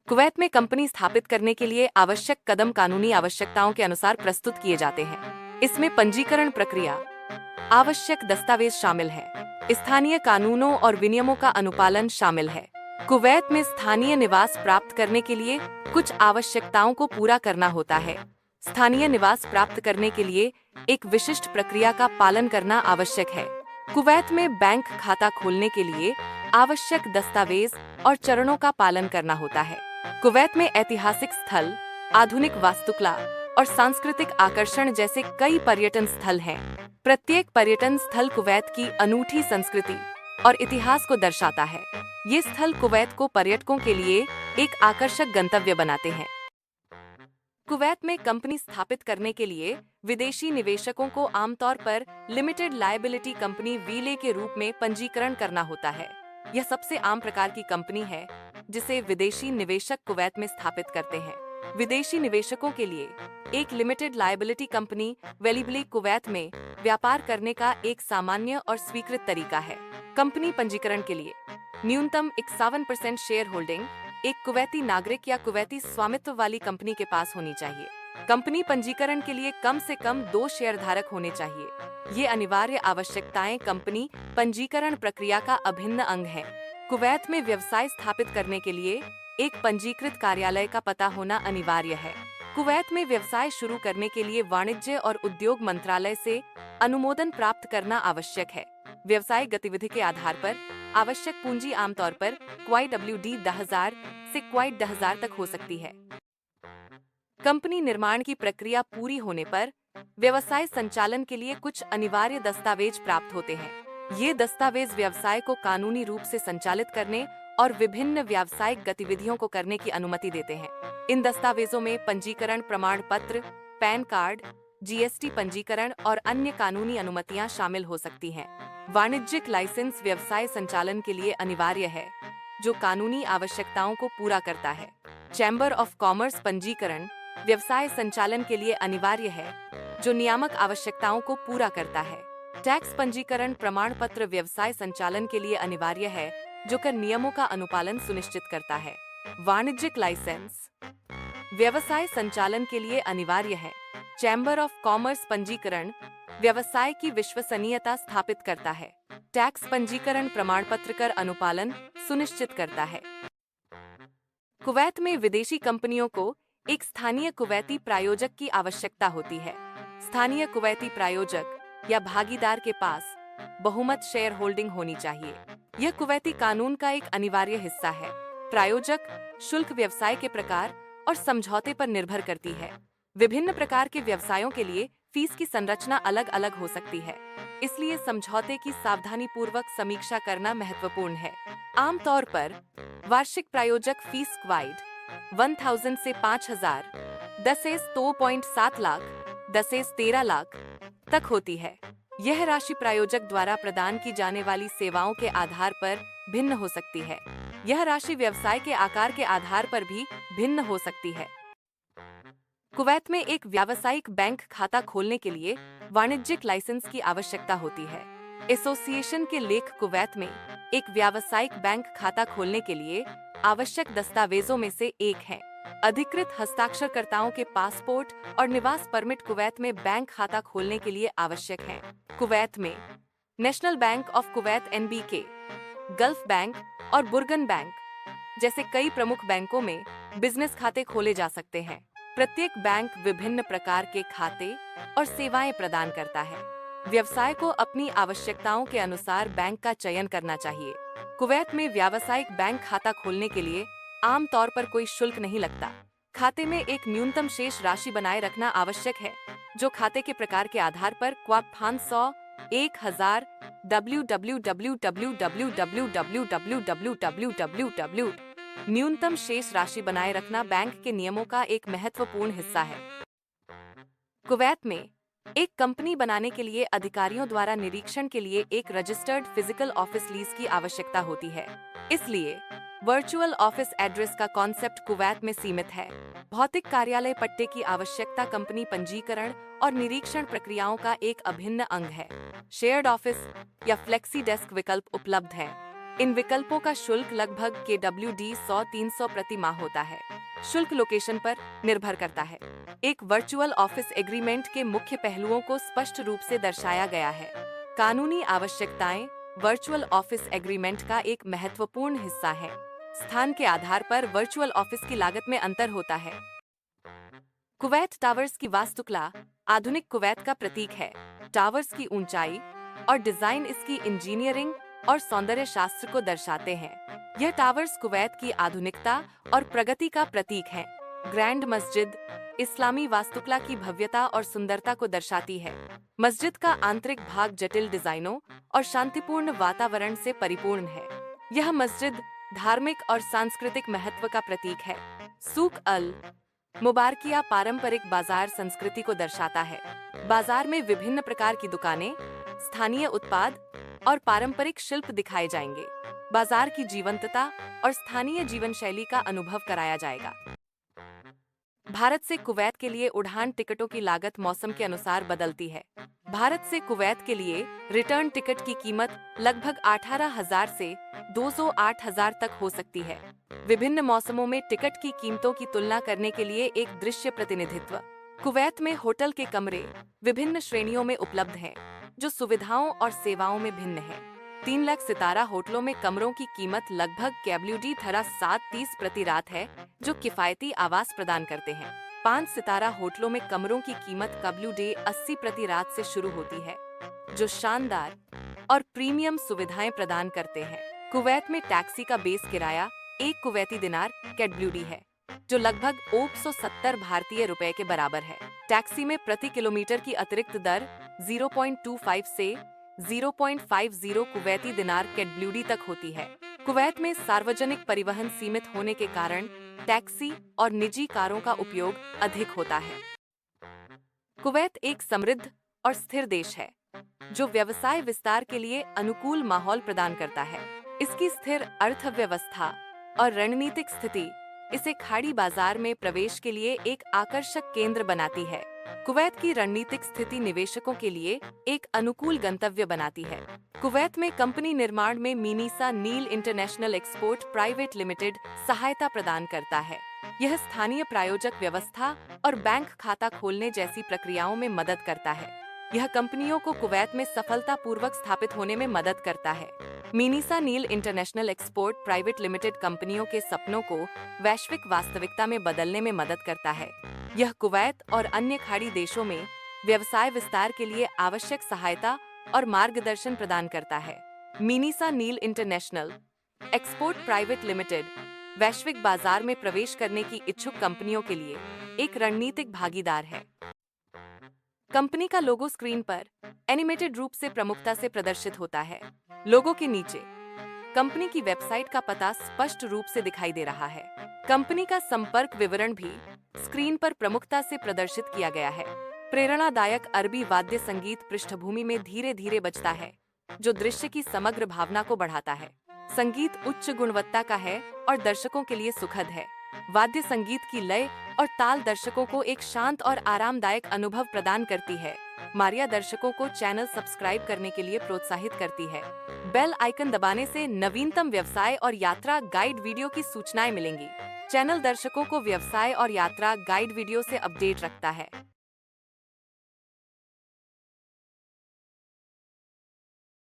Kuwait में company स्थापित करने के लिए आवश्यक कदम कानूनी आवश्यकताओं के अनुसार प्रस्तुत किए जाते हैं। इसमें पंजीकरण प्रक्रिया, आवश्यक दस्तावेज शामिल है, स्थानीय कानूनों और विनियमों का अनुपालन शामिल है। कुवैत में स्थानीय निवास प्राप्त करने के लिए कुछ आवश्यकताओं को पूरा करना होता है। स्थानीय निवास प्राप्त करने के लिए एक विशिष्ट प्रक्रिया का पालन करना आवश्यक है। कुवैत में बैंक खाता खोलने के लिए आवश्यक दस्तावेज और चरणों का पालन करना होता है। कुवैत में ऐतिहासिक स्थल, आधुनिक वास्तुकला और सांस्कृतिक आकर्षण जैसे कई पर्यटन स्थल हैं। प्रत्येक पर्यटन स्थल कुवैत की अनूठी संस्कृति और इतिहास को दर्शाता है। ये स्थल कुवैत को पर्यटकों के लिए एक आकर्षक गंतव्य बनाते हैं। कुवैत में कंपनी स्थापित करने के लिए विदेशी निवेशकों को आमतौर पर लिमिटेड लायबिलिटी कंपनी वीले के रूप में पंजीकरण करना होता है। यह सबसे आम प्रकार की कंपनी है जिसे विदेशी निवेशक कुवैत में स्थापित करते हैं। विदेशी निवेशकों के लिए एक लिमिटेड लायबिलिटी कंपनी वेलिबली कुवैत में व्यापार करने का एक सामान्य और स्वीकृत तरीका है। कंपनी पंजीकरण के लिए न्यूनतम 51% शेयर होल्डिंग एक कुवैती नागरिक या कुवैती स्वामित्व वाली कंपनी के पास होनी चाहिए। कंपनी पंजीकरण के लिए कम से कम 2 शेयरधारक होने चाहिए। ये अनिवार्य आवश्यकताएं कंपनी पंजीकरण प्रक्रिया का अभिन्न अंग है। कुवैत में व्यवसाय स्थापित करने के लिए एक पंजीकृत कार्यालय का पता होना अनिवार्य है। कुवैत में व्यवसाय शुरू करने के लिए वाणिज्य और उद्योग मंत्रालय से अनुमोदन प्राप्त करना आवश्यक है। व्यवसाय गतिविधि के आधार पर आवश्यक पूंजी आमतौर पर QYWD 10,000 से QYD 10,000 तक हो सकती है। कंपनी निर्माण की प्रक्रिया पूरी होने पर व्यवसाय संचालन के लिए कुछ अनिवार्य दस्तावेज प्राप्त होते हैं। ये दस्तावेज व्यवसाय को कानूनी रूप से संचालित करने और विभिन्न व्यावसायिक गतिविधियों को करने की अनुमति देते हैं। इन दस्तावेजों में पंजीकरण प्रमाण पत्र, पैन कार्ड, GST पंजीकरण और अन्य कानूनी अनुमतियां शामिल हो सकती हैं। वाणिज्यिक लाइसेंस व्यवसाय संचालन के लिए अनिवार्य है, जो कानूनी आवश्यकताओं को पूरा करता है। चैम्बर ऑफ कॉमर्स पंजीकरण व्यवसाय संचालन के लिए अनिवार्य है, जो नियामक आवश्यकताओं को पूरा करता है। टैक्स पंजीकरण प्रमाण पत्र व्यवसाय संचालन के लिए अनिवार्य है, जो कर नियमों का अनुपालन सुनिश्चित करता है। वाणिज्यिक लाइसेंस व्यवसाय संचालन के लिए अनिवार्य है। चैम्बर ऑफ कॉमर्स पंजीकरण व्यवसाय की विश्वसनीयता स्थापित करता है। टैक्स पंजीकरण प्रमाण पत्र कर अनुपालन सुनिश्चित करता है। कुवैत में विदेशी कंपनियों को एक स्थानीय कुवैती प्रायोजक की आवश्यकता होती है। स्थानीय कुवैती प्रायोजक या भागीदार के पास बहुमत शेयर होल्डिंग होनी चाहिए। यह कुवैती कानून का एक अनिवार्य हिस्सा है। प्रायोजक शुल्क व्यवसाय के प्रकार और समझौते पर निर्भर करती है। विभिन्न प्रकार के व्यवसायों के लिए फीस की संरचना अलग अलग हो सकती है, इसलिए समझौते की सावधानीपूर्वक समीक्षा करना महत्वपूर्ण है। आमतौर पर वार्षिक प्रायोजक फीस QYD 1,000 से 5,000, 10 से 2.7 लाख, 10 से 13 लाख तक होती है। यह राशि प्रायोजक द्वारा प्रदान की जाने वाली सेवाओं के आधार पर भिन्न हो सकती है। यह राशि व्यवसाय के आकार के आधार पर भी भिन्न हो सकती है। कुवैत में एक व्यावसायिक बैंक खाता खोलने के लिए वाणिज्यिक लाइसेंस की आवश्यकता होती है। एसोसिएशन के लेख कुवैत में एक व्यावसायिक बैंक खाता खोलने के लिए आवश्यक दस्तावेजों में से एक है। अधिकृत हस्ताक्षरकर्ताओं के पासपोर्ट और निवास परमिट कुवैत में बैंक खाता खोलने के लिए आवश्यक हैं। कुवैत में national bank of Kuwait NBK, gulf bank और बुर्गन बैंक जैसे कई प्रमुख बैंकों में बिजनेस खाते खोले जा सकते हैं। प्रत्येक बैंक विभिन्न प्रकार के खाते और सेवाएं प्रदान करता है। व्यवसाय को अपनी आवश्यकताओं के अनुसार बैंक का चयन करना चाहिए। कुवैत में व्यावसायिक बैंक खाता खोलने के लिए आमतौर पर कोई शुल्क नहीं लगता। खाते में एक न्यूनतम शेष राशि बनाए रखना आवश्यक है, जो खाते के प्रकार के आधार पर QYD 500, 1,000, www न्यूनतम शेष राशि बनाए रखना बैंक के नियमों का एक महत्वपूर्ण हिस्सा है। कुवैत में एक कंपनी बनाने के लिए अधिकारियों द्वारा निरीक्षण के लिए एक रजिस्टर्ड फिजिकल ऑफिस लीज की आवश्यकता होती है। इसलिए वर्चुअल ऑफिस एड्रेस का कॉन्सेप्ट कुवैत में सीमित है। भौतिक कार्यालय पट्टे की आवश्यकता कंपनी पंजीकरण और निरीक्षण प्रक्रियाओं का एक अभिन्न अंग है। शेयर्ड ऑफिस या फ्लेक्सी डेस्क विकल्प उपलब्ध है। इन विकल्पों का शुल्क लगभग KWD 100-300 प्रति माह होता है। शुल्क लोकेशन पर निर्भर करता है। एक वर्चुअल ऑफिस एग्रीमेंट के मुख्य पहलुओं को स्पष्ट रूप से दर्शाया गया है। कानूनी आवश्यकताएं वर्चुअल ऑफिस एग्रीमेंट का एक महत्वपूर्ण हिस्सा है। स्थान के आधार पर वर्चुअल ऑफिस की लागत में अंतर होता है। कुवैत टावर्स की वास्तुकला आधुनिक कुवैत का प्रतीक है। टावर्स की ऊंचाई और डिजाइन इसकी इंजीनियरिंग और सौंदर्य शास्त्र को दर्शाते हैं। यह टावर्स कुवैत की आधुनिकता और प्रगति का प्रतीक है। ग्रैंड मस्जिद इस्लामी वास्तुकला की भव्यता और सुंदरता को दर्शाती है। मस्जिद का आंतरिक भाग जटिल डिजाइनों और शांतिपूर्ण वातावरण से परिपूर्ण है। यह मस्जिद धार्मिक और सांस्कृतिक महत्व का प्रतीक है। सूक अल मुबारकिया पारंपरिक बाजार संस्कृति को दर्शाता है। बाजार में विभिन्न प्रकार की दुकानें, स्थानीय उत्पाद और पारंपरिक शिल्प दिखाए जाएंगे। बाजार की जीवंतता और स्थानीय जीवन शैली का अनुभव कराया जाएगा। भारत से कुवैत के लिए उड़ान टिकटों की लागत मौसम के अनुसार बदलती है। भारत से कुवैत के लिए रिटर्न टिकट की कीमत लगभग 18,000 से 208,000 तक हो सकती है। विभिन्न मौसमों में टिकट की कीमतों की तुलना करने के लिए एक दृश्य प्रतिनिधित्व। कुवैत में होटल के कमरे विभिन्न श्रेणियों में उपलब्ध हैं, जो सुविधाओं और सेवाओं में भिन्न है। 3 लाख सितारा होटलों में कमरों की कीमत लगभग KWD 730 प्रति रात है, जो किफायती आवास प्रदान करते हैं। 5 सितारा होटलों में कमरों की कीमत KWD 80 प्रति रात से शुरू होती है, जो शानदार और प्रीमियम सुविधाएं प्रदान करते हैं। कुवैत में टैक्सी का बेस किराया 1 कुवैती दिनार KWD है, जो लगभग 170 भारतीय रुपए के बराबर है। टैक्सी में प्रति किलोमीटर की अतिरिक्त दर 0.25 से 0.50 कुवैती दिनार KWD तक होती है। कुवैत में सार्वजनिक परिवहन सीमित होने के कारण टैक्सी और निजी कारों का उपयोग अधिक होता है। कुवैत एक समृद्ध और स्थिर देश है, जो व्यवसाय विस्तार के लिए अनुकूल माहौल प्रदान करता है। इसकी स्थिर अर्थव्यवस्था और रणनीतिक स्थिति इसे खाड़ी बाजार में प्रवेश के लिए एक आकर्षक केंद्र बनाती है। कुवैत की रणनीतिक स्थिति निवेशकों के लिए एक अनुकूल गंतव्य बनाती है। कुवैत में कंपनी निर्माण में मीनीसा नील इंटरनेशनल एक्सपोर्ट प्राइवेट लिमिटेड सहायता प्रदान करता है। यह स्थानीय प्रायोजक व्यवस्था और बैंक खाता खोलने जैसी प्रक्रियाओं में मदद करता है। यह कंपनियों को कुवैत में सफलतापूर्वक स्थापित होने में मदद करता है। मीनीसा नील इंटरनेशनल एक्सपोर्ट प्राइवेट लिमिटेड कंपनियों के सपनों को वैश्विक वास्तविकता में बदलने में मदद करता है। यह कुवैत और अन्य खाड़ी देशों में व्यवसाय विस्तार के लिए आवश्यक सहायता और मार्गदर्शन प्रदान करता है। मीनीसा नील इंटरनेशनल एक्सपोर्ट प्राइवेट लिमिटेड वैश्विक बाजार में प्रवेश करने की इच्छुक कंपनियों के लिए एक रणनीतिक भागीदार है। कंपनी का लोगो स्क्रीन पर एनिमेटेड रूप से प्रमुखता से प्रदर्शित होता है। लोगो के नीचे कंपनी की वेबसाइट का पता स्पष्ट रूप से दिखाई दे रहा है। कंपनी का संपर्क विवरण भी स्क्रीन पर प्रमुखता से प्रदर्शित किया गया है। प्रेरणादायक अरबी वाद्य संगीत पृष्ठभूमि में धीरे धीरे बजता है, जो दृश्य की समग्र भावना को बढ़ाता है। संगीत उच्च गुणवत्ता का है और दर्शकों के लिए सुखद है। वाद्य संगीत की लय और ताल दर्शकों को एक शांत और आरामदायक अनुभव प्रदान करती है। मारिया दर्शकों को चैनल सब्सक्राइब करने के लिए प्रोत्साहित करती है। बेल आइकन दबाने से नवीनतम व्यवसाय और यात्रा गाइड वीडियो की सूचनाएं मिलेंगी। चैनल दर्शकों को व्यवसाय और यात्रा गाइड वीडियो से अपडेट रखता है।